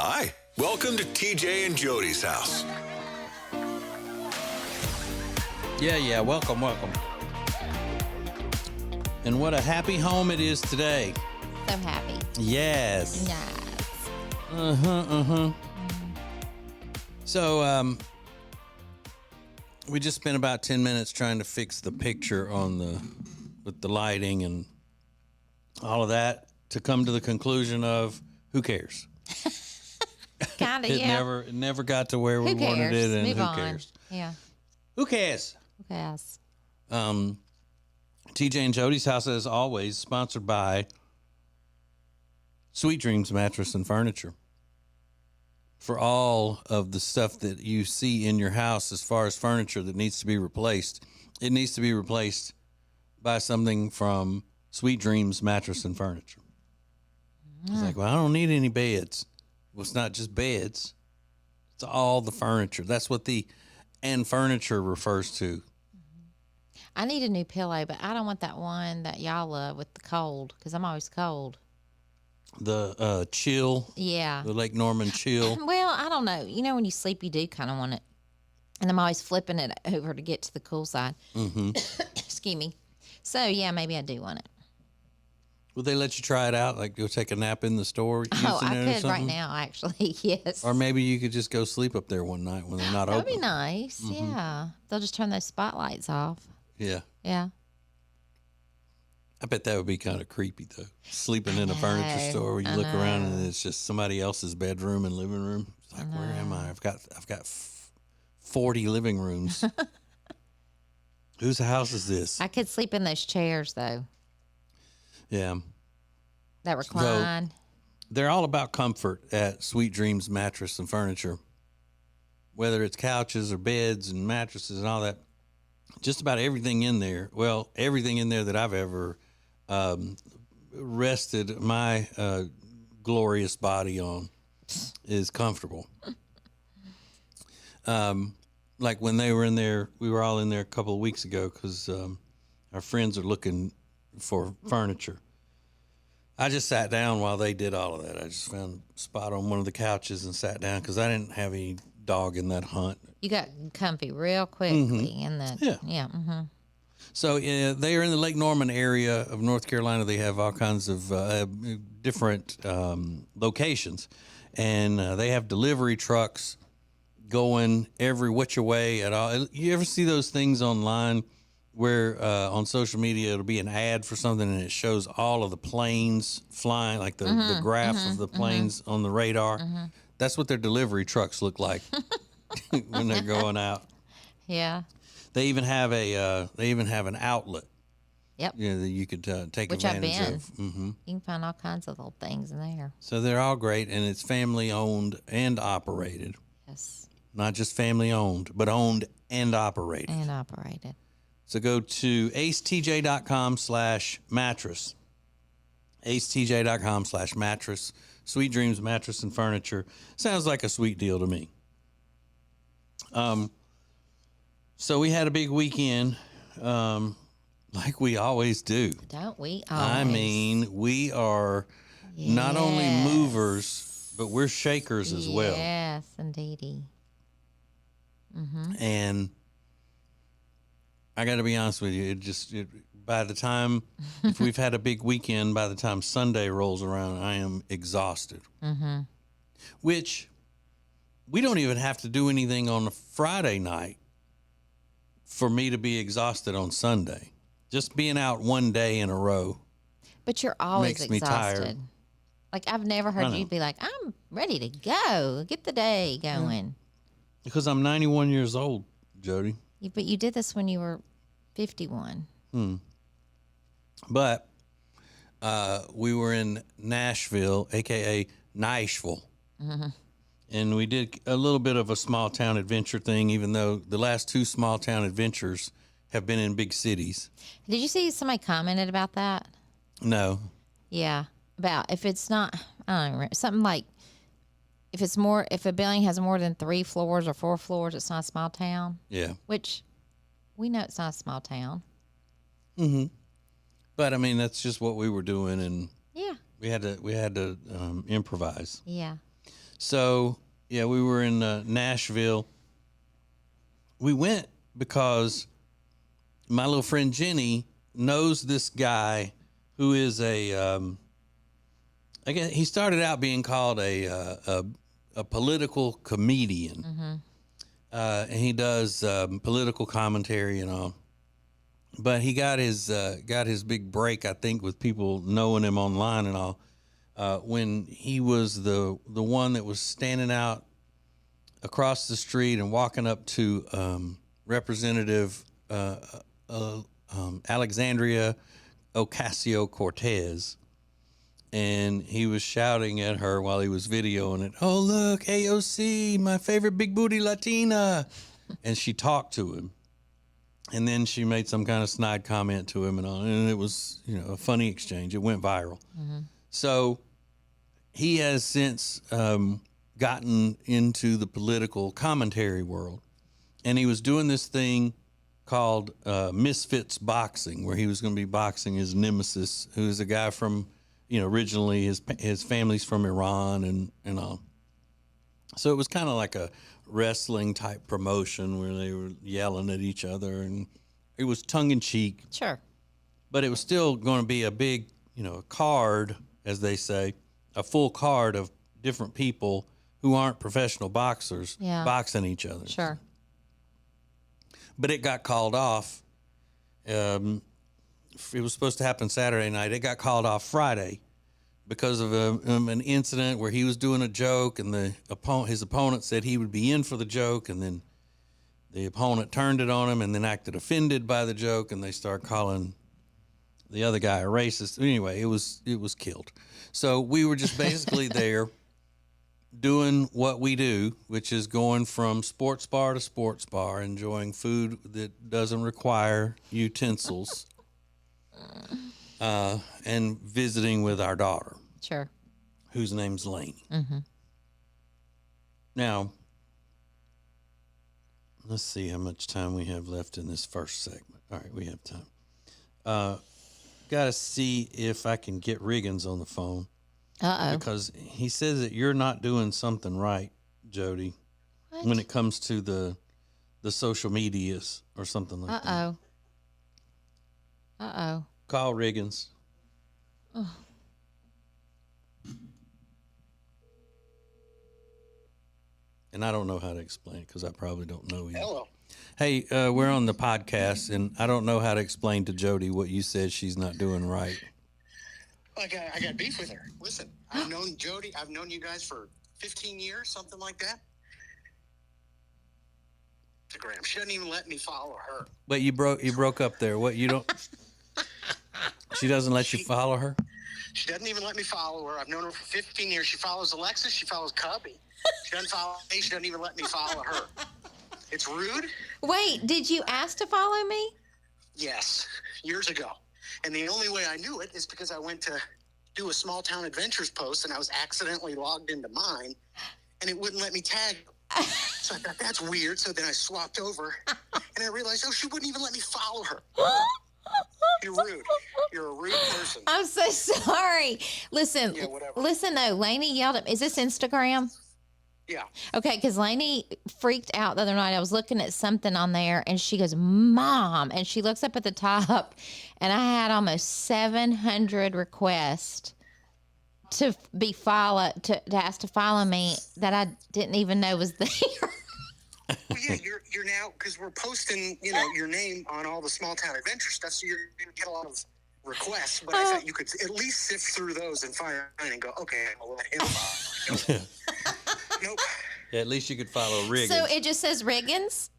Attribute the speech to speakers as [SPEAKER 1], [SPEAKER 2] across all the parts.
[SPEAKER 1] Hi, welcome to TJ and Jodi's house.
[SPEAKER 2] Yeah, welcome. And what a happy home it is today.
[SPEAKER 3] So happy.
[SPEAKER 2] Yes.
[SPEAKER 3] Nice.
[SPEAKER 2] So, we just spent about 10 minutes trying to fix the picture with the lighting and all of that to come to the conclusion of who cares?
[SPEAKER 3] Kind of,
[SPEAKER 2] It
[SPEAKER 3] yeah.
[SPEAKER 2] never got to where we
[SPEAKER 3] Who
[SPEAKER 2] wanted
[SPEAKER 3] cares?
[SPEAKER 2] it, and
[SPEAKER 3] Move
[SPEAKER 2] who
[SPEAKER 3] on.
[SPEAKER 2] cares?
[SPEAKER 3] Yeah.
[SPEAKER 2] Who cares?
[SPEAKER 3] Who cares?
[SPEAKER 2] TJ and Jodi's house, as always, sponsored by Sweet Dreams Mattress and Furniture. For all of the stuff that you see in your house as far as furniture that needs to be replaced, it needs to be replaced by something from Sweet Dreams Mattress and Furniture. It's like, well, I don't need any beds. Well, it's not just beds. It's all the furniture. That's what the "and furniture" refers to.
[SPEAKER 3] I need a new pillow, but I don't want that one that y'all love with the cold because I'm always cold.
[SPEAKER 2] The chill.
[SPEAKER 3] Yeah.
[SPEAKER 2] The Lake Norman chill.
[SPEAKER 3] Well, I don't know. You know, when you sleep, you do kind of want it. And I'm always flipping it over to get to the cool side.
[SPEAKER 2] Mm-hmm.
[SPEAKER 3] Excuse me. So, yeah, maybe I do want it.
[SPEAKER 2] Would they let you try it out? Like go take a nap in the store?
[SPEAKER 3] Oh, I
[SPEAKER 2] using it or
[SPEAKER 3] could
[SPEAKER 2] something?
[SPEAKER 3] right now, actually. Yes.
[SPEAKER 2] Or maybe you could just go sleep up there one night when they're not
[SPEAKER 3] That'd
[SPEAKER 2] open.
[SPEAKER 3] be nice. Yeah. They'll just turn those spotlights off.
[SPEAKER 2] Yeah.
[SPEAKER 3] Yeah.
[SPEAKER 2] I bet that would be kind of creepy, though. Sleeping in a furniture
[SPEAKER 3] know.
[SPEAKER 2] store where you
[SPEAKER 3] I
[SPEAKER 2] look around
[SPEAKER 3] know.
[SPEAKER 2] and it's just somebody else's bedroom and living room. It's like, where am I? I've got 40 living rooms. Whose house is this?
[SPEAKER 3] I could sleep in those chairs, though,
[SPEAKER 2] Yeah.
[SPEAKER 3] that recline.
[SPEAKER 2] They're all about comfort at Sweet Dreams Mattress and Furniture. Whether it's couches or beds and mattresses and all that, just about everything in there. Well, everything in there that I've ever rested my glorious body on is comfortable. Like when they were in there, we were all in there a couple of weeks ago because our friends are looking for furniture. I just sat down while they did all of that. I just found a spot on one of the couches and sat down because I didn't have any dog in that hunt.
[SPEAKER 3] You got comfy real quickly in that.
[SPEAKER 2] Yeah.
[SPEAKER 3] Yeah. Mm-hmm.
[SPEAKER 2] So they are in the Lake Norman area of North Carolina. They have all kinds of different locations, and they have delivery trucks going every which way at all. You ever see those things online where on social media it'll be an ad for something and it shows all of the planes flying, like the graph of the planes on the radar? That's what their delivery trucks look like when they're going out.
[SPEAKER 3] Yeah.
[SPEAKER 2] They even have an outlet.
[SPEAKER 3] Yep.
[SPEAKER 2] You know, that you could take
[SPEAKER 3] Which I've
[SPEAKER 2] advantage
[SPEAKER 3] been.
[SPEAKER 2] of. Mm-hmm.
[SPEAKER 3] You can find all kinds of little things in there.
[SPEAKER 2] So they're all great, and it's family owned and operated.
[SPEAKER 3] Yes.
[SPEAKER 2] Not just family owned, but owned and operated.
[SPEAKER 3] And operated.
[SPEAKER 2] So go to acetj.com/mattress. acetj.com/mattress. Sweet Dreams Mattress and Furniture. Sounds like a sweet deal to me. So we had a big weekend, like we always do.
[SPEAKER 3] Don't we always?
[SPEAKER 2] I mean, we are not only movers, but we're shakers as well.
[SPEAKER 3] Yes, indeedy.
[SPEAKER 2] And I got to be honest with you, by the time, if we've had a big weekend, by the time Sunday rolls around, I am exhausted. Which we don't even have to do anything on a Friday night for me to be exhausted on Sunday. Just being out one day in a row.
[SPEAKER 3] But you're always
[SPEAKER 2] Makes me tired.
[SPEAKER 3] exhausted. Like, I've never heard you be like, I'm ready to go. Get the day going.
[SPEAKER 2] Because I'm 91 years old, Jodi.
[SPEAKER 3] But you did this when you were 51.
[SPEAKER 2] But we were in Nashville, a.k.a. Nashville. And we did a little bit of a small town adventure thing, even though the last two small town adventures have been in big cities.
[SPEAKER 3] Did you see somebody commented about that?
[SPEAKER 2] No.
[SPEAKER 3] Yeah. About if it's not, I don't remember, something like if a building has more than 3 floors or 4 floors, it's not a small town.
[SPEAKER 2] Yeah.
[SPEAKER 3] Which we know it's not a small town.
[SPEAKER 2] But I mean, that's just what we were doing, and
[SPEAKER 3] Yeah.
[SPEAKER 2] we had to improvise.
[SPEAKER 3] Yeah.
[SPEAKER 2] So yeah, we were in Nashville. We went because my little friend Jenny knows this guy who is I guess he started out being called a political comedian, and he does political commentary and all. But he got his big break, I think, with people knowing him online and all, when he was the one that was standing out across the street and walking up to Representative Alexandria Ocasio-Cortez, and he was shouting at her while he was videoing it. Oh, look, AOC, my favorite big booty Latina. And she talked to him. And then she made some kind of snide comment to him and all. And it was, a funny exchange. It went viral. So he has since gotten into the political commentary world. And he was doing this thing called Misfits Boxing, where he was going to be boxing his nemesis, who's a guy from, originally his family's from Iran and all. So it was kind of like a wrestling type promotion where they were yelling at each other, and it was tongue in cheek.
[SPEAKER 3] Sure.
[SPEAKER 2] But it was still going to be a big, a card, as they say, a full card of different people who aren't professional boxers boxing each other.
[SPEAKER 3] Sure.
[SPEAKER 2] But it got called off. It was supposed to happen Saturday night. It got called off Friday because of an incident where he was doing a joke, and his opponent said he would be in for the joke, and then the opponent turned it on him and then acted offended by the joke, and they started calling the other guy a racist. Anyway, it was killed. So we were just basically there doing what we do, which is going from sports bar to sports bar, enjoying food that doesn't require utensils, and visiting with our daughter.
[SPEAKER 3] Sure.
[SPEAKER 2] Whose name's Lainey. Now, let's see how much time we have left in this first segment. All right, we have time. Got to see if I can get Riggins on the phone.
[SPEAKER 3] Uh-oh.
[SPEAKER 2] Because he says that you're not doing something right, Jody, when it comes to the social medias or something like that.
[SPEAKER 3] Uh-oh.
[SPEAKER 2] Call Riggins.
[SPEAKER 3] Oh.
[SPEAKER 2] And I don't know how to explain it because I probably don't know either.
[SPEAKER 4] Hello.
[SPEAKER 2] Hey, we're on the podcast, and I don't know how to explain to Jody what you said she's not doing right.
[SPEAKER 4] I got beef with her. Listen, I've known Jody. I've known you guys for 15 years, something like that. Instagram. She doesn't even let me follow her.
[SPEAKER 2] But you broke up there. What, you don't? She doesn't let you follow her?
[SPEAKER 4] She doesn't even let me follow her. I've known her for 15 years. She follows Alexis. She follows Cubby. She doesn't follow me. She doesn't even let me follow her. It's rude.
[SPEAKER 3] Wait, did you ask to follow me?
[SPEAKER 4] Yes, years ago. And the only way I knew it is because I went to do a small town adventures post, and I was accidentally logged into mine, and it wouldn't let me tag. So I thought, that's weird. So then I swapped over, and I realized, she wouldn't even let me follow her. You're rude. You're a rude person.
[SPEAKER 3] I'm so sorry. Listen,
[SPEAKER 4] Yeah, whatever.
[SPEAKER 3] listen though. Lainey yelled at me. Is this Instagram?
[SPEAKER 4] Yeah.
[SPEAKER 3] Okay, because Lainey freaked out the other night. I was looking at something on there, and she goes, Mom. And she looks up at the top, and I had almost 700 requests to be followed, to ask to follow me that I didn't even know was there.
[SPEAKER 4] Well, yeah, you're now, because we're posting, your name on all the small town adventure stuff, so you're going to get a lot of requests. But I thought you could at least sift through those and find and go, okay, I'll let him follow. Nope.
[SPEAKER 2] Yeah, at least you could follow Riggins.
[SPEAKER 3] So it just says Riggins?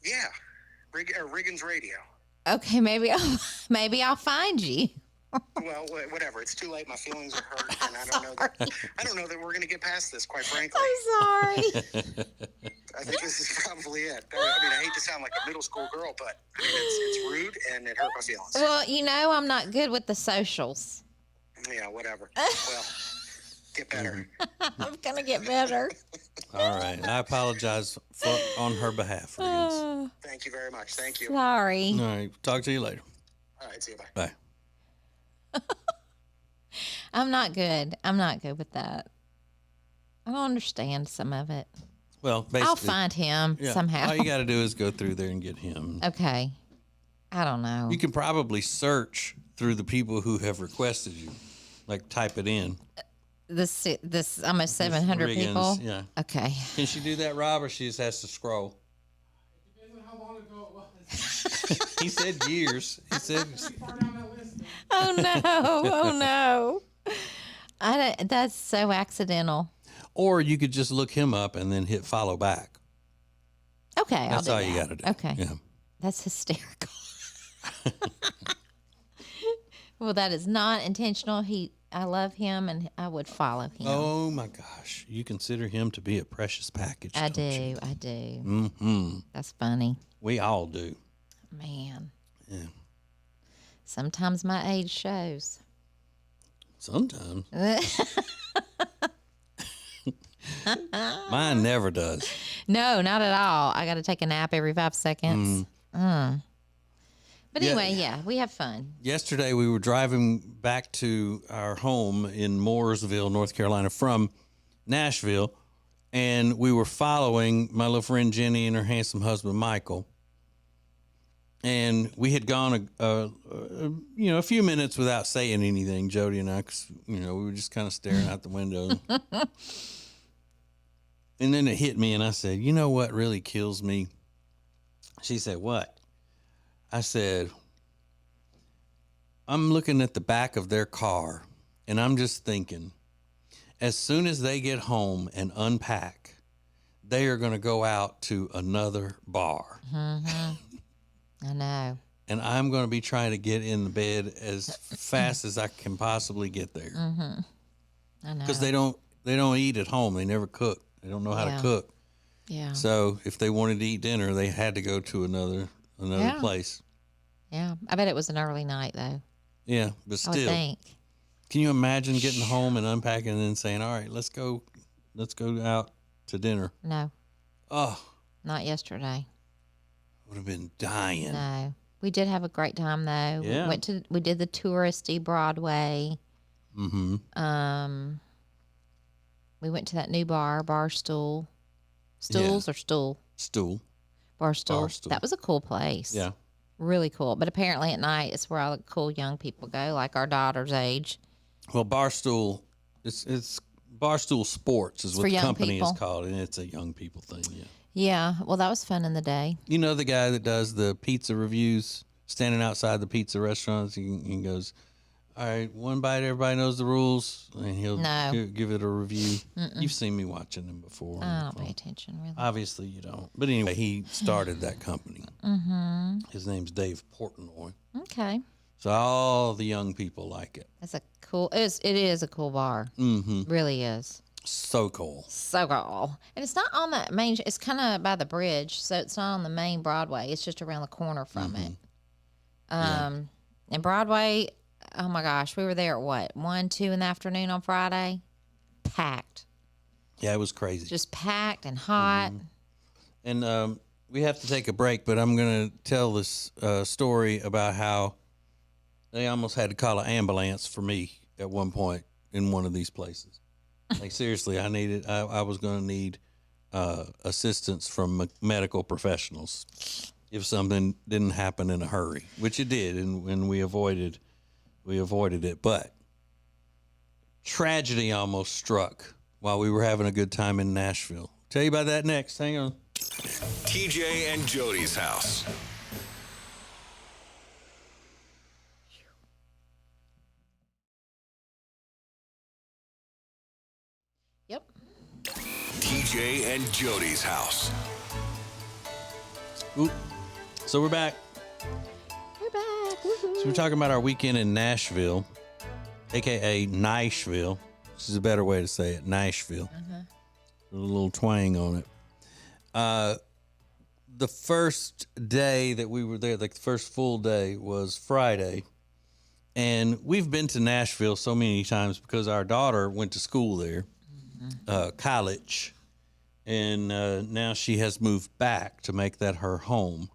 [SPEAKER 4] Yeah. Riggins Radio.
[SPEAKER 3] Okay, maybe I'll find you.
[SPEAKER 4] Well, whatever. It's too late. My feelings are hurt, and I don't know that we're going to get past this, quite frankly.
[SPEAKER 3] I'm sorry.
[SPEAKER 4] I think this is probably it. I hate to sound like a middle school girl, but it's rude, and it hurt my feelings.
[SPEAKER 3] Well, I'm not good with the socials.
[SPEAKER 4] Yeah, whatever. Well, get better.
[SPEAKER 3] I'm going to get better.
[SPEAKER 2] All right. I apologize on her behalf, Riggins.
[SPEAKER 4] Thank you very much. Thank you.
[SPEAKER 3] Sorry.
[SPEAKER 2] All right. Talk to you later.
[SPEAKER 4] All right, see you. Bye.
[SPEAKER 2] Bye.
[SPEAKER 3] I'm not good. I'm not good with that. I don't understand some of it.
[SPEAKER 2] Well, basically,
[SPEAKER 3] I'll find him somehow.
[SPEAKER 2] All you got to do is go through there and get him.
[SPEAKER 3] Okay. I don't know.
[SPEAKER 2] You can probably search through the people who have requested you, like type it in.
[SPEAKER 3] This almost 700
[SPEAKER 2] Riggins,
[SPEAKER 3] people.
[SPEAKER 2] yeah.
[SPEAKER 3] Okay.
[SPEAKER 2] Can she do that, Rob, or she just has to scroll?
[SPEAKER 5] It depends on how long ago it was.
[SPEAKER 2] He said years. He said.
[SPEAKER 5] Far down that list.
[SPEAKER 3] Oh no! Oh no! That's so accidental.
[SPEAKER 2] Or you could just look him up and then hit follow back.
[SPEAKER 3] Okay,
[SPEAKER 2] That's
[SPEAKER 3] I'll
[SPEAKER 2] all
[SPEAKER 3] do
[SPEAKER 2] you
[SPEAKER 3] that.
[SPEAKER 2] got to do.
[SPEAKER 3] Okay.
[SPEAKER 2] Yeah.
[SPEAKER 3] That's hysterical. Well, that is not intentional. I love him, and I would follow him.
[SPEAKER 2] Oh my gosh, you consider him to be a precious package.
[SPEAKER 3] I
[SPEAKER 2] don't
[SPEAKER 3] do.
[SPEAKER 2] you?
[SPEAKER 3] I do.
[SPEAKER 2] Mm-hmm.
[SPEAKER 3] That's funny,
[SPEAKER 2] We all do.
[SPEAKER 3] man.
[SPEAKER 2] Yeah.
[SPEAKER 3] Sometimes my age shows.
[SPEAKER 2] Sometimes. Mine never does.
[SPEAKER 3] No, not at all. I got to take a nap every 5 seconds. But
[SPEAKER 2] Yeah.
[SPEAKER 3] anyway, yeah, we have fun.
[SPEAKER 2] Yesterday, we were driving back to our home in Mooresville, North Carolina, from Nashville, and we were following my little friend Jenny and her handsome husband Michael. And we had gone a few minutes without saying anything, Jodi and I, 'cause, we were just kind of staring out the window. And then it hit me, and I said, "You know what really kills me?" She said, "What?" I said, "I'm looking at the back of their car, and I'm just thinking, as soon as they get home and unpack, they are going to go out to another bar.
[SPEAKER 3] I know.
[SPEAKER 2] And I'm going to be trying to get in the bed as fast as I can possibly get there.
[SPEAKER 3] I know.
[SPEAKER 2] Because they don't eat at home. They never cook. They don't know how
[SPEAKER 3] Yeah.
[SPEAKER 2] to cook.
[SPEAKER 3] Yeah.
[SPEAKER 2] So if they wanted to eat dinner, they had to go to another
[SPEAKER 3] Yeah.
[SPEAKER 2] place.
[SPEAKER 3] Yeah. I bet it was an early night, though.
[SPEAKER 2] Yeah, but
[SPEAKER 3] I would
[SPEAKER 2] still,
[SPEAKER 3] think.
[SPEAKER 2] can you imagine getting home and unpacking and then saying, "All right, let's go out to dinner"?
[SPEAKER 3] No,
[SPEAKER 2] Oh,
[SPEAKER 3] not yesterday.
[SPEAKER 2] would have been dying.
[SPEAKER 3] No. We did have a great time, though.
[SPEAKER 2] Yeah.
[SPEAKER 3] We did the touristy Broadway.
[SPEAKER 2] Mm-hmm.
[SPEAKER 3] We went to that new bar, Barstool. Stools or Stool?
[SPEAKER 2] Stool.
[SPEAKER 3] Barstool.
[SPEAKER 2] Barstool.
[SPEAKER 3] That was a cool place.
[SPEAKER 2] Yeah.
[SPEAKER 3] Really cool. But apparently at night, it's where all the cool young people go, like our daughter's age.
[SPEAKER 2] Well, Barstool, it's Barstool Sports is
[SPEAKER 3] It's
[SPEAKER 2] what
[SPEAKER 3] for
[SPEAKER 2] the
[SPEAKER 3] young
[SPEAKER 2] company
[SPEAKER 3] people.
[SPEAKER 2] is called, and it's a young people thing. Yeah.
[SPEAKER 3] Yeah. Well, that was fun in the day.
[SPEAKER 2] You know the guy that does the pizza reviews, standing outside the pizza restaurants, he goes, "All right, one bite, everybody knows the rules," and he'll
[SPEAKER 3] No.
[SPEAKER 2] give it a review. You've seen me watching him before.
[SPEAKER 3] I don't pay attention, really.
[SPEAKER 2] Obviously, you don't. But anyway, he started that company. Mm-hmm. His name's Dave Portnoy.
[SPEAKER 3] Okay.
[SPEAKER 2] So all the young people like it.
[SPEAKER 3] That's it is a cool bar.
[SPEAKER 2] Mm-hmm.
[SPEAKER 3] Really is.
[SPEAKER 2] So cool.
[SPEAKER 3] So cool. And it's not on the main, it's kind of by the bridge. So it's not on the main Broadway. It's just around the corner from it. And Broadway, oh my gosh, we were there at what, 1, 2 in the afternoon on Friday? Packed.
[SPEAKER 2] Yeah, it was crazy.
[SPEAKER 3] Just packed and hot.
[SPEAKER 2] And we have to take a break, but I'm going to tell this story about how they almost had to call an ambulance for me at one point in one of these places. Like, seriously, I was going to need assistance from medical professionals if something didn't happen in a hurry, which it did, and we avoided it. But tragedy almost struck while we were having a good time in Nashville. Tell you about that next. Hang on.
[SPEAKER 1] TJ and Jodi's house.
[SPEAKER 3] Yep.
[SPEAKER 1] TJ and Jodi's house.
[SPEAKER 2] Oop. So we're back.
[SPEAKER 3] We're back. Woohoo.
[SPEAKER 2] So we're talking about our weekend in Nashville, a.k.a. Nashville. This is a better way to say it, Nashville. With a little twang on it. The first day that we were there, like the first full day, was Friday. And we've been to Nashville so many times because our daughter went to school there, college. And now she has moved back to make that her home.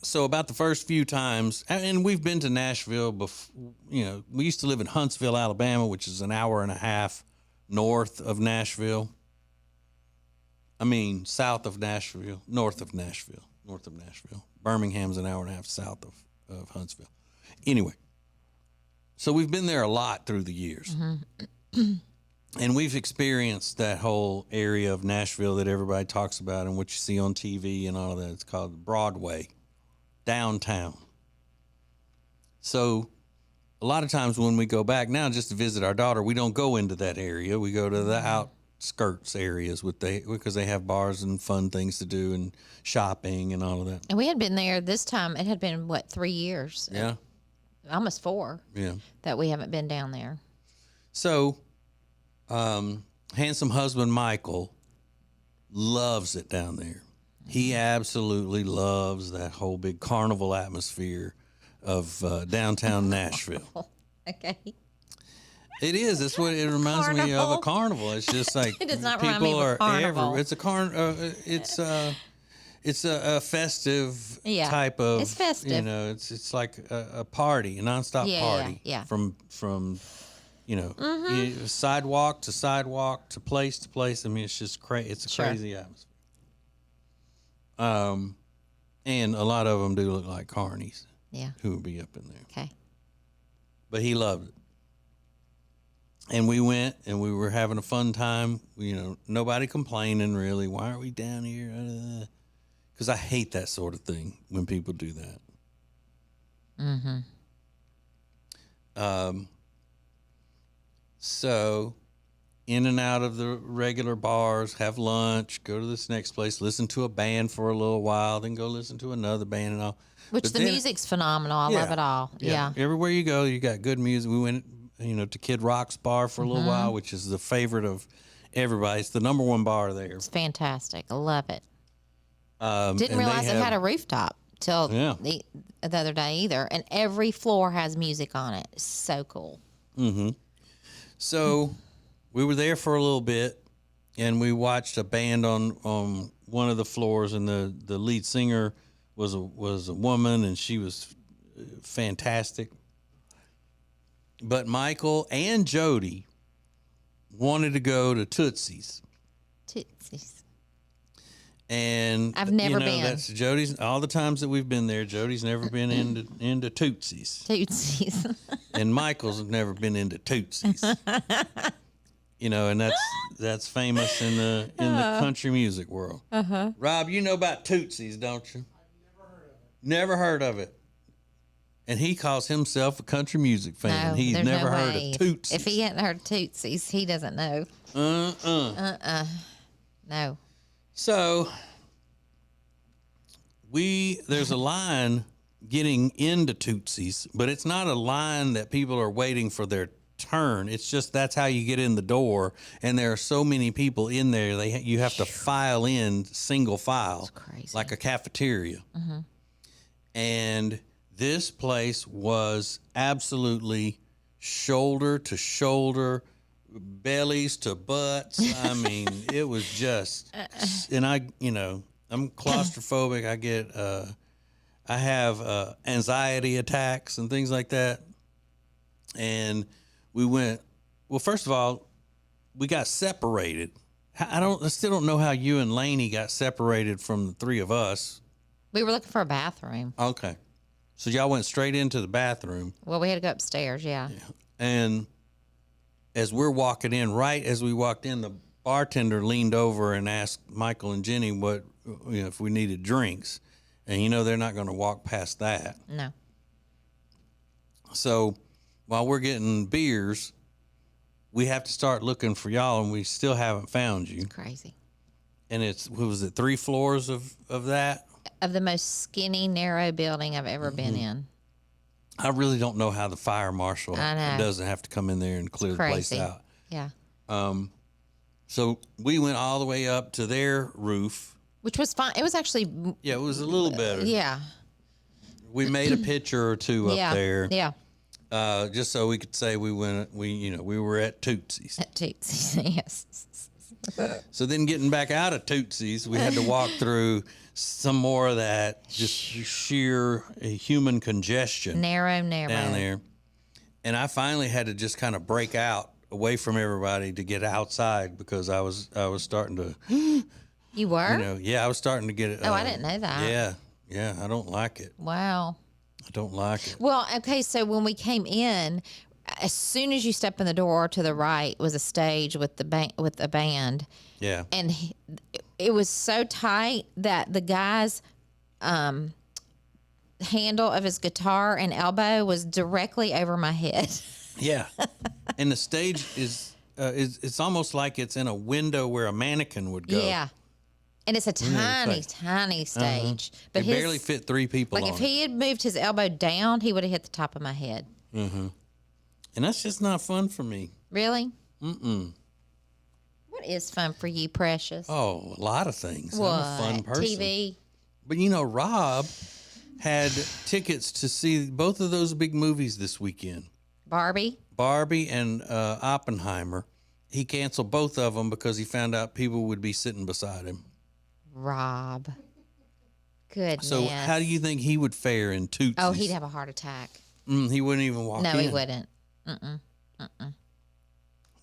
[SPEAKER 2] So about the first few times, and we've been to Nashville before, we used to live in Huntsville, Alabama, which is an hour and a half north of Nashville. South of Nashville, north of Nashville. Birmingham's an hour and a half south of Huntsville. Anyway, so we've been there a lot through the years. And we've experienced that whole area of Nashville that everybody talks about and what you see on TV and all of that. It's called Broadway, downtown. So a lot of times when we go back now just to visit our daughter, we don't go into that area. We go to the outskirts areas because they have bars and fun things to do and shopping and all of that.
[SPEAKER 3] And we had been there this time. It had been, 3 years?
[SPEAKER 2] Yeah.
[SPEAKER 3] Almost 4.
[SPEAKER 2] Yeah.
[SPEAKER 3] That we haven't been down there.
[SPEAKER 2] So, handsome husband Michael loves it down there. He absolutely loves that whole big carnival atmosphere of downtown Nashville.
[SPEAKER 3] Okay.
[SPEAKER 2] It is. That's what it reminds me of, a carnival. It's just like
[SPEAKER 3] It does not remind me
[SPEAKER 2] people
[SPEAKER 3] of a
[SPEAKER 2] are
[SPEAKER 3] carnival.
[SPEAKER 2] It's a festive type of.
[SPEAKER 3] It's festive.
[SPEAKER 2] It's like a party, a nonstop party.
[SPEAKER 3] Yeah.
[SPEAKER 2] From sidewalk to sidewalk to place to place. It's just crazy. It's a crazy atmosphere. And a lot of them do look like carnies.
[SPEAKER 3] Yeah.
[SPEAKER 2] Who would be up in there?
[SPEAKER 3] Okay.
[SPEAKER 2] But he loved it. And we went and we were having a fun time. Nobody complaining really. Why aren't we down here? Because I hate that sort of thing when people do that. So in and out of the regular bars, have lunch, go to this next place, listen to a band for a little while, then go listen to another band and all.
[SPEAKER 3] Which
[SPEAKER 2] But
[SPEAKER 3] the
[SPEAKER 2] then-
[SPEAKER 3] music's phenomenal. I love it all. Yeah.
[SPEAKER 2] Everywhere you go, you got good music. We went, to Kid Rock's bar for a little while, which is the favorite of everybody. It's the number one bar there.
[SPEAKER 3] It's fantastic. I love it.
[SPEAKER 2] And
[SPEAKER 3] Didn't
[SPEAKER 2] they
[SPEAKER 3] realize it
[SPEAKER 2] have-
[SPEAKER 3] had a rooftop till
[SPEAKER 2] Yeah.
[SPEAKER 3] the other day either. And every floor has music on it. It's so cool.
[SPEAKER 2] So we were there for a little bit, and we watched a band on one of the floors, and the lead singer was a woman, and she was fantastic. But Michael and Jodi wanted to go to Tootsie's.
[SPEAKER 3] Tootsies.
[SPEAKER 2] And
[SPEAKER 3] I've never been.
[SPEAKER 2] That's Jodi's. All the times that we's been there, Jodi's never been into Tootsie's,
[SPEAKER 3] Tootsies.
[SPEAKER 2] and Michael's never been into Tootsie's. And that's famous in the country music world. Rob, you know about Tootsie's, don't you? Never heard of it. And he calls himself a country music fan.
[SPEAKER 3] No,
[SPEAKER 2] He's
[SPEAKER 3] there's
[SPEAKER 2] never
[SPEAKER 3] no
[SPEAKER 2] heard
[SPEAKER 3] way.
[SPEAKER 2] of Tootsies.
[SPEAKER 3] If he hadn't heard Tootsies, he doesn't know. No.
[SPEAKER 2] So there's a line getting into Tootsie's, but it's not a line that people are waiting for their turn. It's just that's how you get in the door, and there are so many people in there. You have to file in single file,
[SPEAKER 3] crazy.
[SPEAKER 2] like a cafeteria. And this place was absolutely shoulder to shoulder, bellies to butts. It was just, and I'm claustrophobic. I have anxiety attacks and things like that. And we went, well, first of all, we got separated. I still don't know how you and Lainey got separated from the three of us.
[SPEAKER 3] We were looking for a bathroom.
[SPEAKER 2] Okay. So y'all went straight into the bathroom.
[SPEAKER 3] Well, we had to go upstairs, yeah.
[SPEAKER 2] And as we're walking in, right as we walked in, the bartender leaned over and asked Michael and Jenny if we needed drinks. And they're not going to walk past that.
[SPEAKER 3] No.
[SPEAKER 2] So while we're getting beers, we have to start looking for y'all, and we still haven't found you.
[SPEAKER 3] Crazy.
[SPEAKER 2] And what was it, 3 floors of that?
[SPEAKER 3] Of the most skinny, narrow building I've ever been in.
[SPEAKER 2] I really don't know how the fire marshal
[SPEAKER 3] I know.
[SPEAKER 2] doesn't have to come in there and clear the place
[SPEAKER 3] Crazy.
[SPEAKER 2] out.
[SPEAKER 3] Yeah.
[SPEAKER 2] So we went all the way up to their roof.
[SPEAKER 3] Which was fine. It was actually,
[SPEAKER 2] Yeah, it was a little better.
[SPEAKER 3] yeah.
[SPEAKER 2] We made a picture or two
[SPEAKER 3] Yeah.
[SPEAKER 2] up there,
[SPEAKER 3] Yeah.
[SPEAKER 2] just so we could say we were at Tootsie's.
[SPEAKER 3] At Tootsie's, yes.
[SPEAKER 2] So then getting back out of Tootsie's, we had to walk through some more of that just sheer human congestion
[SPEAKER 3] Narrow.
[SPEAKER 2] down there. And I finally had to just kind of break out away from everybody to get outside because I was starting to,
[SPEAKER 3] You were?
[SPEAKER 2] I was starting to get it.
[SPEAKER 3] Oh, I didn't know that.
[SPEAKER 2] Yeah, I don't like it.
[SPEAKER 3] Wow.
[SPEAKER 2] I don't like it.
[SPEAKER 3] Well, okay, so when we came in, as soon as you step in the door to the right was a stage with the band.
[SPEAKER 2] Yeah.
[SPEAKER 3] And it was so tight that the guy's handle of his guitar and elbow was directly over my head.
[SPEAKER 2] Yeah. And the stage is it's almost like it's in a window where a mannequin would go.
[SPEAKER 3] Yeah. And it's a tiny stage. But
[SPEAKER 2] It barely fit 3 people
[SPEAKER 3] like
[SPEAKER 2] on
[SPEAKER 3] if he had moved his elbow down, he would have hit the top of my head.
[SPEAKER 2] And that's just not fun for me.
[SPEAKER 3] Really? Mm-mm. What is fun for you, Precious?
[SPEAKER 2] Oh, a lot of things.
[SPEAKER 3] What?
[SPEAKER 2] I'm a fun person.
[SPEAKER 3] TV?
[SPEAKER 2] But Rob had tickets to see both of those big movies this weekend. Barbie and Oppenheimer. He canceled both of them because he found out people would be sitting beside him.
[SPEAKER 3] Rob. Goodness.
[SPEAKER 2] So how do you think he would fare in Tootsie's?
[SPEAKER 3] Oh, he'd have a heart attack.
[SPEAKER 2] He wouldn't even walk in.
[SPEAKER 3] No, he wouldn't.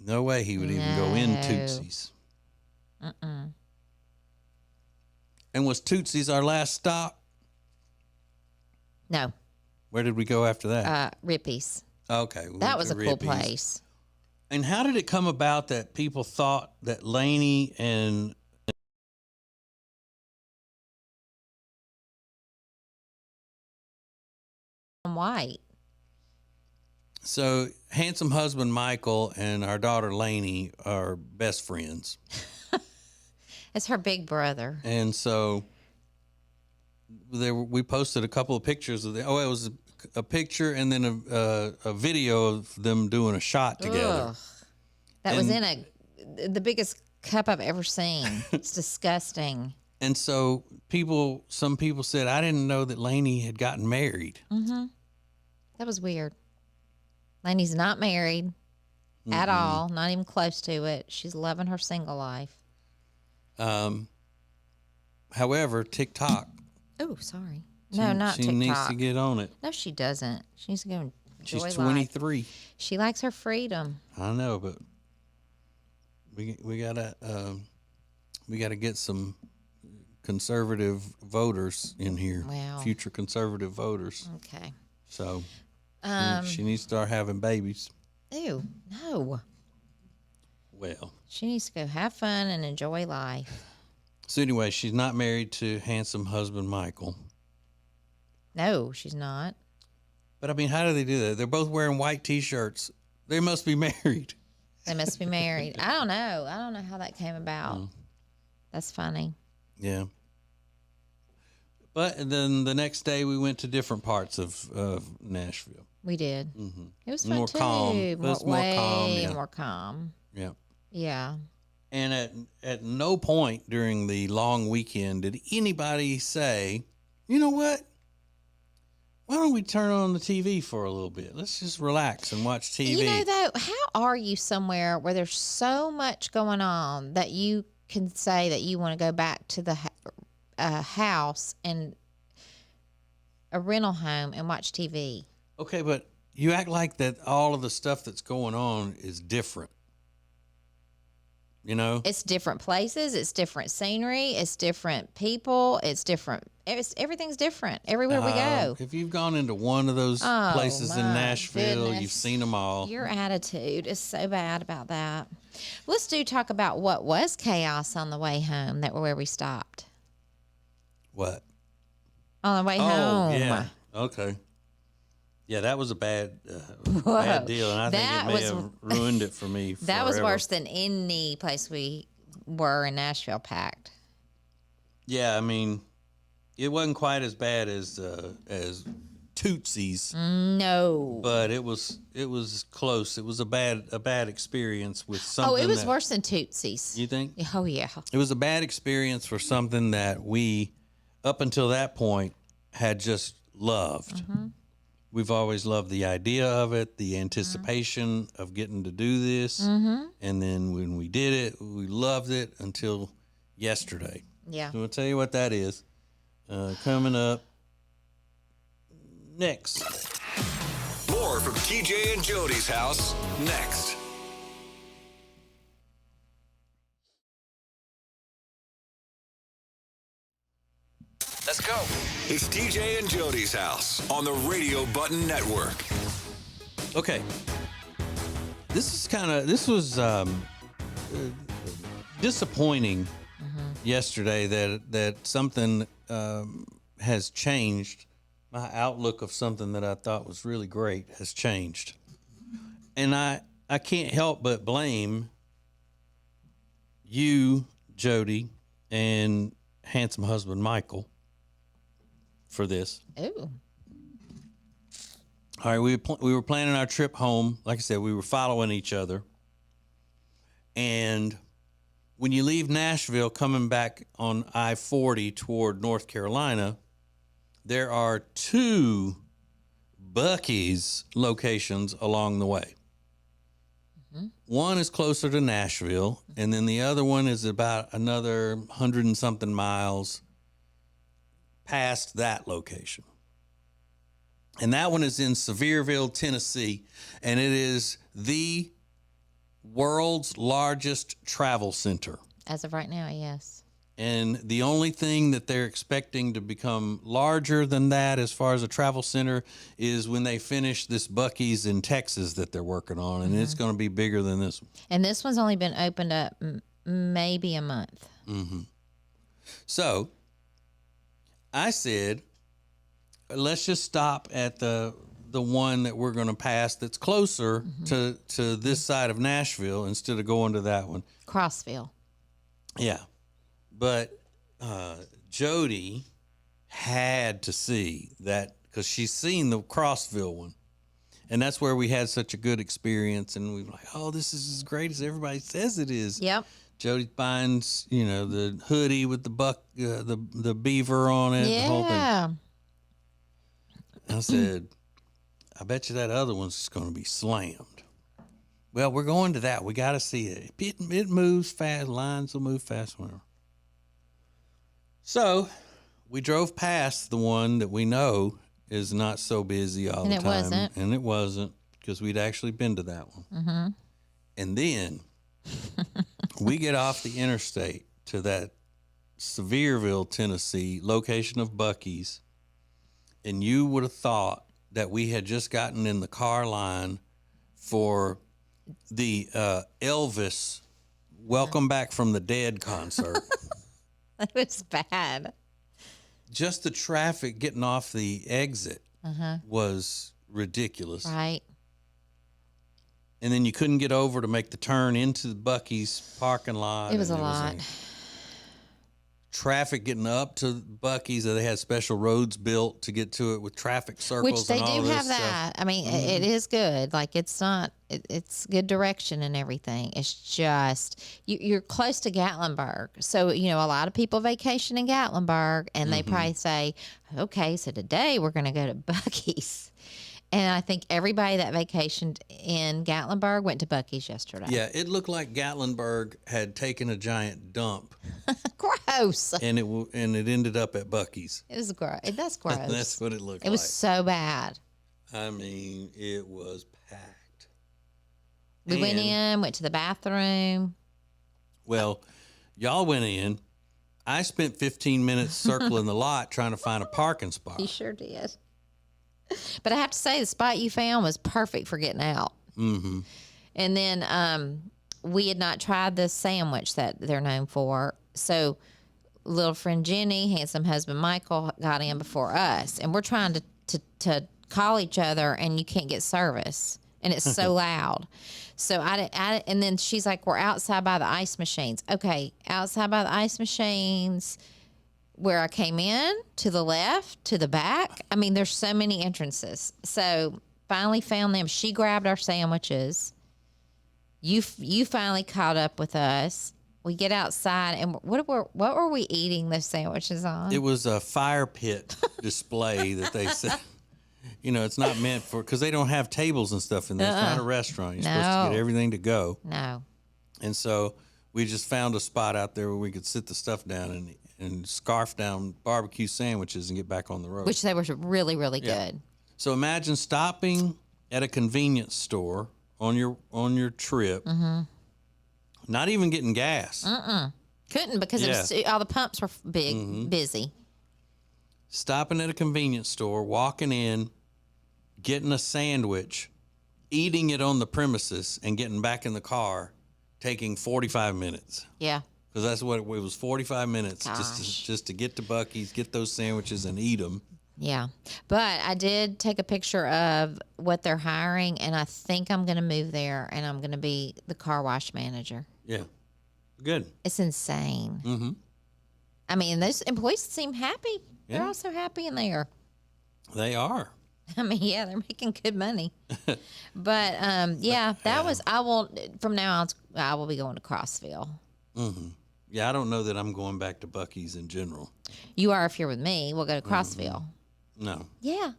[SPEAKER 2] No way he would even go in Tootsie's. And was Tootsie's our last stop?
[SPEAKER 3] No.
[SPEAKER 2] Where did we go after that?
[SPEAKER 3] Rippy's.
[SPEAKER 2] Okay.
[SPEAKER 3] That was a cool place.
[SPEAKER 2] And how did it come about that people thought that Lainey and
[SPEAKER 3] White.
[SPEAKER 2] So handsome husband Michael and our daughter Lainey are best friends.
[SPEAKER 3] It's her big brother.
[SPEAKER 2] And so we posted a couple of pictures of it was a picture and then a video of them doing a shot together.
[SPEAKER 3] Ugh. That was in the biggest cup I've ever seen. It's disgusting.
[SPEAKER 2] And so some people said, I didn't know that Lainey had gotten married.
[SPEAKER 3] That was weird. Lainey's not married at all, not even close to it. She's loving her single life.
[SPEAKER 2] However, TikTok.
[SPEAKER 3] Oh, sorry. No, not TikTok.
[SPEAKER 2] She needs to get on it.
[SPEAKER 3] No, she doesn't. She needs to go enjoy
[SPEAKER 2] She's
[SPEAKER 3] life.
[SPEAKER 2] 23.
[SPEAKER 3] She likes her freedom.
[SPEAKER 2] I know, but we gotta get some conservative voters in here.
[SPEAKER 3] Wow.
[SPEAKER 2] Future conservative voters.
[SPEAKER 3] Okay.
[SPEAKER 2] So she needs to start having babies.
[SPEAKER 3] Ew, no.
[SPEAKER 2] Well.
[SPEAKER 3] She needs to go have fun and enjoy life.
[SPEAKER 2] So anyway, she's not married to handsome husband Michael.
[SPEAKER 3] No, she's not.
[SPEAKER 2] But I mean, how do they do that? They're both wearing white T-shirts. They must be married.
[SPEAKER 3] They must be married. I don't know. I don't know how that came about. That's funny.
[SPEAKER 2] Yeah. But then the next day we went to different parts of Nashville.
[SPEAKER 3] We did. It was fun
[SPEAKER 2] More
[SPEAKER 3] too.
[SPEAKER 2] calm. It was more calm, yeah.
[SPEAKER 3] More calm.
[SPEAKER 2] Yeah.
[SPEAKER 3] Yeah.
[SPEAKER 2] And at no point during the long weekend did anybody say, you know what? Why don't we turn on the TV for a little bit? Let's just relax and watch TV.
[SPEAKER 3] You know, though, how are you somewhere where there's so much going on that you can say that you want to go back to the house and a rental home and watch TV?
[SPEAKER 2] Okay, but you act like that all of the stuff that's going on is different. You know?
[SPEAKER 3] It's different places. It's different scenery. It's different people. It's different. Everything's different everywhere we go.
[SPEAKER 2] If you've gone into one of those places in Nashville,
[SPEAKER 3] goodness.
[SPEAKER 2] you've seen them all.
[SPEAKER 3] Your attitude is so bad about that. Let's talk about what was chaos on the way home where we stopped.
[SPEAKER 2] What?
[SPEAKER 3] On the way home.
[SPEAKER 2] Oh, yeah. Okay. Yeah, that was a bad deal, and I think it may have ruined it for me forever.
[SPEAKER 3] That was worse than any place we were in Nashville packed.
[SPEAKER 2] Yeah, I mean, it wasn't quite as bad as Tootsie's.
[SPEAKER 3] No.
[SPEAKER 2] But it was close. It was a bad experience with something.
[SPEAKER 3] Oh, it was worse than Tootsie's.
[SPEAKER 2] You think?
[SPEAKER 3] Oh, yeah.
[SPEAKER 2] It was a bad experience for something that we, up until that point, had just loved. We've always loved the idea of it, the anticipation of getting to do this. And then when we did it, we loved it until yesterday.
[SPEAKER 3] Yeah.
[SPEAKER 2] So I'll tell you what that is. Coming up next.
[SPEAKER 1] More from TJ and Jody's house next. Let's go. It's TJ and Jody's house on the Radio Button Network.
[SPEAKER 2] Okay. This was disappointing yesterday that something has changed. My outlook of something that I thought was really great has changed. And I can't help but blame you, Jody, and handsome husband Michael for this.
[SPEAKER 3] Ooh.
[SPEAKER 2] All right, we were planning our trip home. Like I said, we were following each other. And when you leave Nashville coming back on I-40 toward North Carolina, there are 2 Bucky's locations along the way. One is closer to Nashville, and then the other one is about another 100 and something miles past that location. And that one is in Sevierville, Tennessee, and it is the world's largest travel center.
[SPEAKER 3] As of right now, yes.
[SPEAKER 2] And the only thing that they're expecting to become larger than that as far as a travel center is when they finish this Bucky's in Texas that they're working on, and it's going to be bigger than this one.
[SPEAKER 3] And this one's only been opened up maybe a month.
[SPEAKER 2] So I said, let's just stop at the one that we're going to pass that's closer to this side of Nashville instead of going to that one.
[SPEAKER 3] Crossville.
[SPEAKER 2] Yeah. But Jody had to see that because she's seen the Crossville one. And that's where we had such a good experience. And we were like, oh, this is as great as everybody says it is.
[SPEAKER 3] Yep.
[SPEAKER 2] Jody finds, the hoodie with the beaver on it, the whole thing.
[SPEAKER 3] Yeah.
[SPEAKER 2] I said, I bet you that other one's just going to be slammed. Well, we're going to that. We got to see it. It moves fast. Lines will move fast. Whatever. So we drove past the one that we know is not so busy all the time. And it wasn't because we'd actually been to that one. And then we get off the interstate to that Sevierville, Tennessee location of Bucky's. And you would have thought that we had just gotten in the car line for the Elvis Welcome Back from the Dead concert.
[SPEAKER 3] It was bad.
[SPEAKER 2] Just the traffic getting off the exit was ridiculous.
[SPEAKER 3] Right.
[SPEAKER 2] And then you couldn't get over to make the turn into the Bucky's parking lot.
[SPEAKER 3] It was a lot.
[SPEAKER 2] Traffic getting up to Bucky's, they had special roads built to get to it with traffic circles.
[SPEAKER 3] Which they
[SPEAKER 2] and all
[SPEAKER 3] do
[SPEAKER 2] this
[SPEAKER 3] have
[SPEAKER 2] stuff.
[SPEAKER 3] that. I mean, it is good. Like it's not. It's good direction and everything. It's just you're close to Gatlinburg, so a lot of people vacation in Gatlinburg, and they probably say, "Okay, so today we're going to go to Bucky's." And I think everybody that vacationed in Gatlinburg went to Bucky's yesterday.
[SPEAKER 2] Yeah, it looked like Gatlinburg had taken a giant dump.
[SPEAKER 3] Gross.
[SPEAKER 2] And it ended up at Bucky's.
[SPEAKER 3] It was gross. That's gross.
[SPEAKER 2] That's what it looked like.
[SPEAKER 3] It was so bad.
[SPEAKER 2] I mean, it was packed.
[SPEAKER 3] We went to the bathroom.
[SPEAKER 2] Well, y'all went in. I spent 15 minutes circling the lot trying to find a parking spot.
[SPEAKER 3] You sure did. But I have to say, the spot you found was perfect for getting out.
[SPEAKER 2] Mm-hmm.
[SPEAKER 3] And then we had not tried the sandwich that they're known for. So little friend Jenny, handsome husband Michael, got in before us. And we're trying to call each other, and you can't get service. And it's so loud. So and then she's like, we're outside by the ice machines. Okay, outside by the ice machines, where I came in, to the left, to the back. I mean, there's so many entrances. So finally found them. She grabbed our sandwiches. You finally caught up with us. We get outside, and what were we eating those sandwiches on?
[SPEAKER 2] It was a fire pit display that they said. It's not meant for, because they don't have tables and stuff in there. It's not a restaurant. You're supposed to get everything to go.
[SPEAKER 3] No.
[SPEAKER 2] And so we just found a spot out there where we could sit the stuff down and scarf down barbecue sandwiches and get back on the road.
[SPEAKER 3] Which they were really, really good.
[SPEAKER 2] So imagine stopping at a convenience store on your trip, not even getting gas.
[SPEAKER 3] Couldn't because it was, all the pumps were busy.
[SPEAKER 2] Stopping at a convenience store, walking in, getting a sandwich, eating it on the premises, and getting back in the car, taking 45 minutes.
[SPEAKER 3] Yeah.
[SPEAKER 2] Because that's what it was, 45 minutes just to get to Bucky's, get those sandwiches, and eat them.
[SPEAKER 3] Yeah. But I did take a picture of what they're hiring, and I think I'm going to move there, and I'm going to be the car wash manager.
[SPEAKER 2] Yeah. Good.
[SPEAKER 3] It's insane.
[SPEAKER 2] Mm-hmm.
[SPEAKER 3] I mean, those employees seem happy. They're all so happy in there.
[SPEAKER 2] They are.
[SPEAKER 3] I mean, yeah, they're making good money. But, from now on, I will be going to Crossville.
[SPEAKER 2] Mm-hmm. Yeah, I don't know that I'm going back to Bucky's in general.
[SPEAKER 3] You are if you're with me. We'll go to Crossville.
[SPEAKER 2] No.
[SPEAKER 3] Yeah.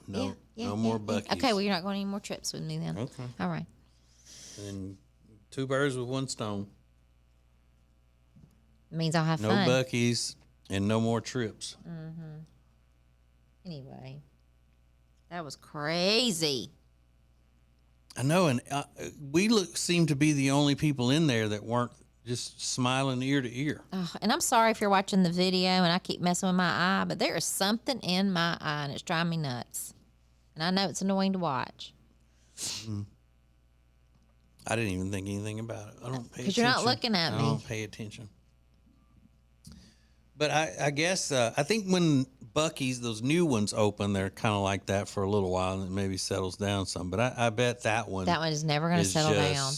[SPEAKER 2] No. No more Bucky's.
[SPEAKER 3] Okay, well, you're not going any more trips with me then.
[SPEAKER 2] Okay.
[SPEAKER 3] All right.
[SPEAKER 2] And 2 birds with 1 stone.
[SPEAKER 3] It means I'll have
[SPEAKER 2] No
[SPEAKER 3] fun.
[SPEAKER 2] Bucky's and no more trips.
[SPEAKER 3] Mm-hmm. Anyway, that was crazy.
[SPEAKER 2] I know, and we seem to be the only people in there that weren't just smiling ear to ear.
[SPEAKER 3] And I'm sorry if you're watching the video and I keep messing with my eye, but there is something in my eye and it's driving me nuts. And I know it's annoying to watch.
[SPEAKER 2] I didn't even think anything about it. I don't pay attention.
[SPEAKER 3] Because you're not looking at me.
[SPEAKER 2] I don't pay attention. But I guess, I think when Bucky's, those new ones open, they're kind of like that for a little while and it maybe settles down some. But I bet that one
[SPEAKER 3] is never going to settle down.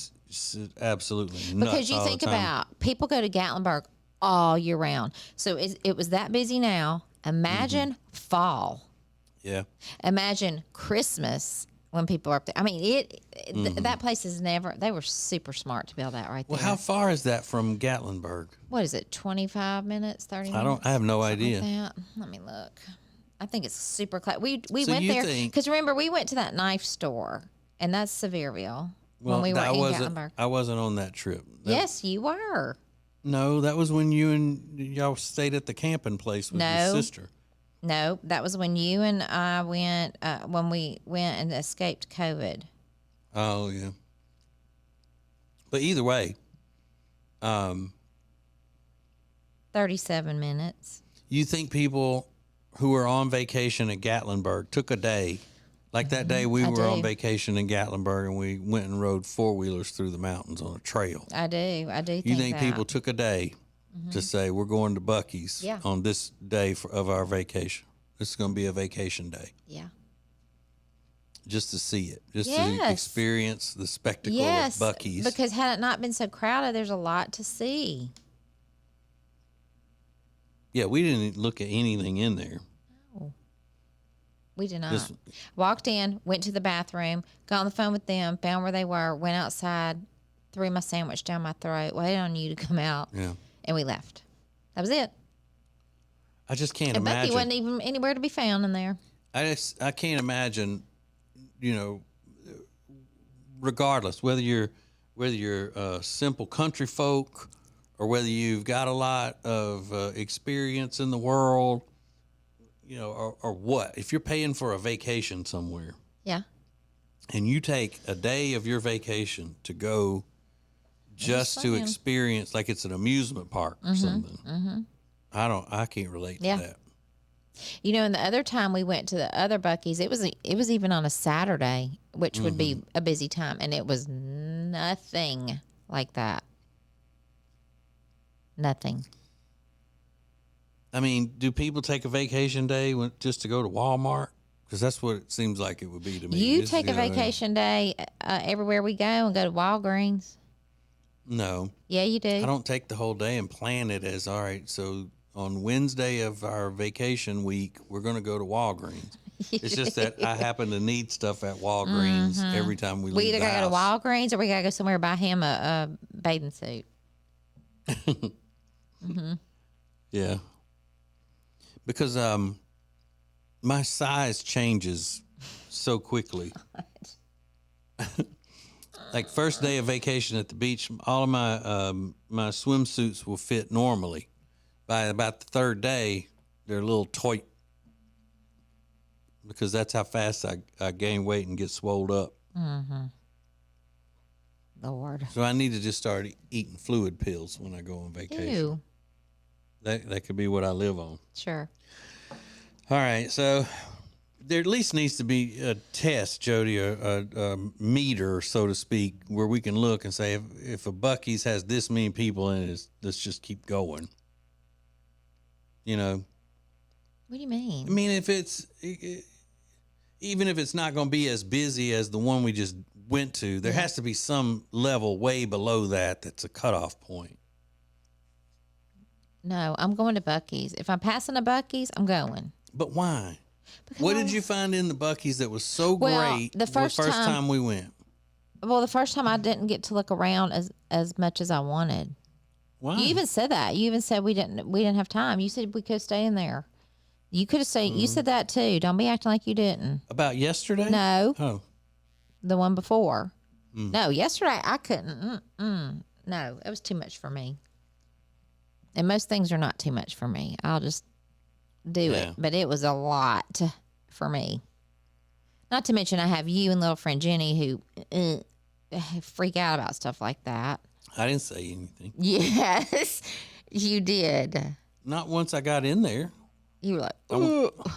[SPEAKER 2] Absolutely nuts.
[SPEAKER 3] Because you think about, people go to Gatlinburg all year round. So it was that busy now. Imagine fall.
[SPEAKER 2] Yeah.
[SPEAKER 3] Imagine Christmas when people are up there. I mean, that place is never, they were super smart to build that right there.
[SPEAKER 2] Well, how far is that from Gatlinburg?
[SPEAKER 3] What is it, 25 minutes, 30 minutes?
[SPEAKER 2] I have no idea.
[SPEAKER 3] Like that. Let me look. I think it's super close. We
[SPEAKER 2] So
[SPEAKER 3] went
[SPEAKER 2] you
[SPEAKER 3] there
[SPEAKER 2] think-
[SPEAKER 3] because remember we went to that knife store, and that's Sevierville
[SPEAKER 2] Well,
[SPEAKER 3] when we were in
[SPEAKER 2] wasn't,
[SPEAKER 3] Gatlinburg.
[SPEAKER 2] I wasn't on that trip.
[SPEAKER 3] Yes, you were.
[SPEAKER 2] No, that was when you and y'all stayed at the camping place with your sister.
[SPEAKER 3] No, that was when you and I went, when we went and escaped COVID.
[SPEAKER 2] Oh, yeah. But either way,
[SPEAKER 3] 37 minutes.
[SPEAKER 2] you think people who were on vacation at Gatlinburg took a day, like that day we were on vacation in Gatlinburg and we went and rode 4-wheelers through the mountains on a trail.
[SPEAKER 3] I do think
[SPEAKER 2] You think
[SPEAKER 3] that.
[SPEAKER 2] people took a day to say, we're going to Bucky's on this day of our vacation. This is going to be a vacation day.
[SPEAKER 3] Yeah.
[SPEAKER 2] Just to see it, just to experience the spectacle of Bucky's.
[SPEAKER 3] Because had it not been so crowded, there's a lot to see.
[SPEAKER 2] Yeah, we didn't look at anything in there.
[SPEAKER 3] No. We did not.
[SPEAKER 2] Just-
[SPEAKER 3] Walked in, went to the bathroom, got on the phone with them, found where they were, went outside, threw my sandwich down my throat, waited on you to come out, and we left. That was it.
[SPEAKER 2] I just can't
[SPEAKER 3] And Bucky
[SPEAKER 2] imagine.
[SPEAKER 3] wasn't even anywhere to be found in there.
[SPEAKER 2] I can't imagine, regardless whether you're simple country folk or whether you've got a lot of experience in the world, or what. If you're paying for a vacation somewhere,
[SPEAKER 3] Yeah.
[SPEAKER 2] and you take a day of your vacation to go just to experience, like it's an amusement park or something. Mm-hmm. I can't relate to that.
[SPEAKER 3] And the other time we went to the other Bucky's, it was even on a Saturday, which would be a busy time, and it was nothing like that. Nothing.
[SPEAKER 2] I mean, do people take a vacation day just to go to Walmart? Because that's what it seems like it would be to me.
[SPEAKER 3] You take a vacation day everywhere we go and go to Walgreens.
[SPEAKER 2] No.
[SPEAKER 3] Yeah, you do.
[SPEAKER 2] I don't take the whole day and plan it as, all right, so on Wednesday of our vacation week, we're going to go to Walgreens. It's just that I happen to need stuff at Walgreens every time we leave
[SPEAKER 3] We either
[SPEAKER 2] the
[SPEAKER 3] got to go to
[SPEAKER 2] house.
[SPEAKER 3] Walgreens or we got to go somewhere and buy him a bathing suit.
[SPEAKER 2] Yeah. Because my size changes so quickly. Like first day of vacation at the beach, all of my swimsuits will fit normally. By about the third day, they're a little tight because that's how fast I gain weight and get swelled up.
[SPEAKER 3] Mm-hmm. Lord.
[SPEAKER 2] So I need to just start eating fluid pills when I go on vacation.
[SPEAKER 3] Ew.
[SPEAKER 2] That could be what I live on.
[SPEAKER 3] Sure.
[SPEAKER 2] All right, so there at least needs to be a test, Jody, a meter, so to speak, where we can look and say if a Bucky's has this many people in it, let's just keep going. You know?
[SPEAKER 3] What do you mean?
[SPEAKER 2] I mean, even if it's not going to be as busy as the one we just went to, there has to be some level way below that's a cutoff point.
[SPEAKER 3] No, I'm going to Bucky's. If I'm passing a Bucky's, I'm going.
[SPEAKER 2] But why?
[SPEAKER 3] Because
[SPEAKER 2] What did you find in the Bucky's that was so great
[SPEAKER 3] the first
[SPEAKER 2] time we went?
[SPEAKER 3] Well, the first time I didn't get to look around as much as I wanted.
[SPEAKER 2] Why?
[SPEAKER 3] You even said that. You even said we didn't have time. You said we could stay in there. You could have stayed. You said that too. Don't be acting like you didn't.
[SPEAKER 2] About yesterday?
[SPEAKER 3] No.
[SPEAKER 2] Oh.
[SPEAKER 3] The one before. No, yesterday I couldn't. No, it was too much for me. And most things are not too much for me. I'll just do it. But it was a lot for me. Not to mention I have you and little friend Jenny who freak out about stuff like that.
[SPEAKER 2] I didn't say anything.
[SPEAKER 3] Yes, you did.
[SPEAKER 2] Not once I got in there.
[SPEAKER 3] You were like, ugh.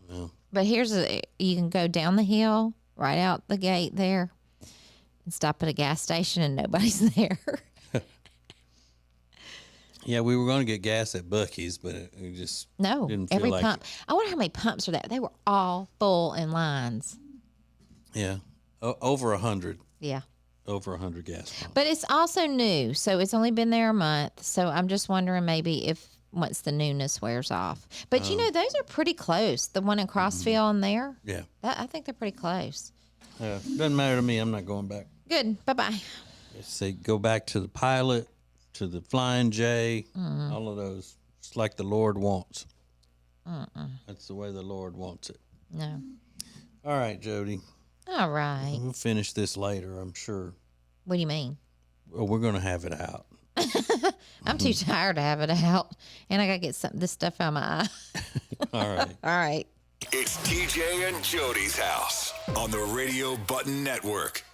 [SPEAKER 2] Well,
[SPEAKER 3] But you can go down the hill, right out the gate there, and stop at a gas station and nobody's there.
[SPEAKER 2] yeah, we were going to get gas at Bucky's, but we just didn't feel
[SPEAKER 3] every
[SPEAKER 2] like
[SPEAKER 3] pump.
[SPEAKER 2] it.
[SPEAKER 3] I wonder how many pumps are there. They were all full in lines.
[SPEAKER 2] Yeah, over 100.
[SPEAKER 3] Yeah.
[SPEAKER 2] Over 100 gas pumps.
[SPEAKER 3] But it's also new, so it's only been there a month. So I'm just wondering maybe if once the newness wears off. But those are pretty close. The one in Crossville and there.
[SPEAKER 2] Yeah.
[SPEAKER 3] I think they're pretty close.
[SPEAKER 2] Doesn't matter to me. I'm not going back.
[SPEAKER 3] Good. Bye-bye.
[SPEAKER 2] Say go back to the Pilot, to the Flying J, all of those. It's like the Lord wants. That's the way the Lord wants it.
[SPEAKER 3] No.
[SPEAKER 2] All right, Jody.
[SPEAKER 3] All right.
[SPEAKER 2] We'll finish this later, I'm sure.
[SPEAKER 3] What do you mean?
[SPEAKER 2] Well, we're going to have it out.
[SPEAKER 3] I'm too tired to have it out, and I gotta get this stuff out of my eye.
[SPEAKER 2] All right.
[SPEAKER 3] All right.
[SPEAKER 1] It's TJ and Jody's house on the Radio Button Network.